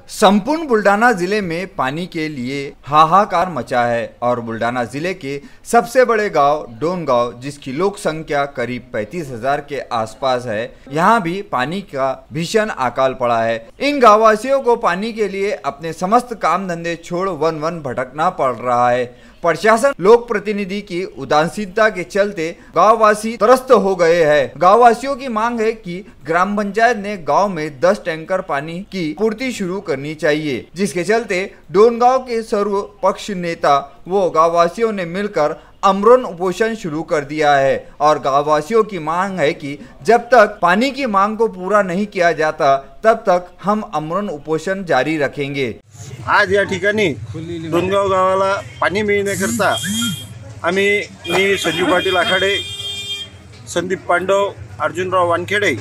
संपूर्ण बुल्डाना जिले में पानी के लिए हाहाकार मचा है और बुल्डाना जिले के सबसे बड़े गांव डोनगांव, जिसकी लोक संख्या करीब 35,000 के आसपास है, यहां भी पानी का भीषण अकाल पड़ा है। इन गांववासियों को पानी के लिए अपने समस्त काम धंधे छोड़ वन वन भटकना पड़ रहा है। प्रशासन लोक प्रतिनिधि की उदासीनता के चलते गांववासी त्रस्त हो गए हैं। गांववासियों की मांग है कि ग्राम पंचायत ने गांव में 10 टैंकर पानी की पूर्ति शुरू करनी चाहिए, जिसके चलते डोनगांव के सर्व पक्ष नेता वो गांववासियों ने मिलकर आमरण उपोषण शुरू कर दिया है और गांववासियों की मांग है कि जब तक पानी की मांग को पूरा नहीं किया जाता तब तक हम आमरण उपोषण जारी रखेंगे। आज या ठिकाणी डोनगाव गावाला पाणी मिळण्याकरता मी संजीव पाटील आखाडे, संदीप पांडव, अर्जुनराव वानखेडे,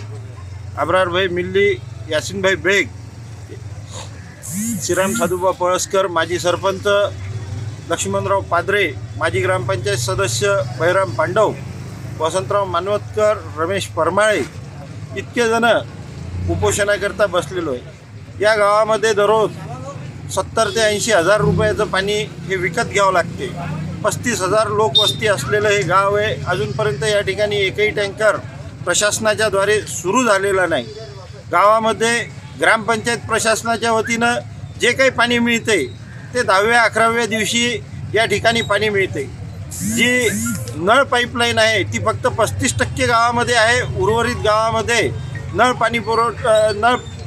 अब्रारभाई मिल्ली, यासिनभाई बेग, श्रीराम साधुबा पळसकर, माजी सरपंच लक्ष्मणराव पादरे, माजी ग्रामपंचायत सदस्य बैराम पांडव, वसंतराव मानवतकर, रमेश परमाळे इतके जण उपोषणाकरता बसलेलो आहे। या गावामध्ये दररोज 70 ते 80 हजार रुपयाचं पाणी हे विकत घ्यावं लागते। 35,000 लोकवस्ती असलेलं हे गाव आहे। अजूनपर्यंत या ठिकाणी एकही टँकर प्रशासनाच्या द्वारे सुरू झालेला नाही। गावामध्ये ग्रामपंचायत प्रशासनाच्या वतीनं जे काही पाणी मिळते ते 10व्या 11व्या दिवशी या ठिकाणी पाणी मिळते। जी नळ पाईपलाईन आहे ती फक्त 35% गावामध्ये आहे। उर्वरित गावामध्ये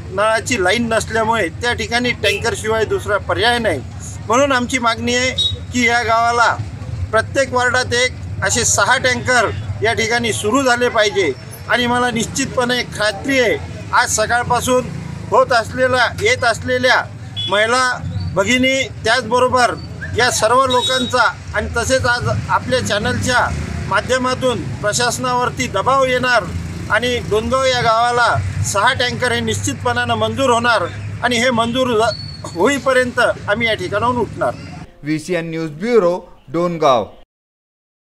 नळाची लाईन नसल्यामुळे त्या ठिकाणी टँकर शिवाय दुसरा पर्याय नाही। म्हणून आमची मागणी आहे की या गावाला प्रत्येक वार्डात एक असे 6 टँकर या ठिकाणी सुरू झाले पाहिजे। आणि मला निश्चितपणे खात्री आहे आज सकाळपासून येत असलेल्या महिला भगिनी, त्याचबरोबर या सर्व लोकांचा आणि तसेच आज आपल्या चॅनलच्या माध्यमातून प्रशासनावरती दबाव येणार आणि डोनगाव या गावाला 6 टँकर हे निश्चितपणाने मंजूर होणार आणि हे मंजूर होईपर्यंत आम्ही या ठिकाणाहून उठणार। VCN news bureau, Dongaon.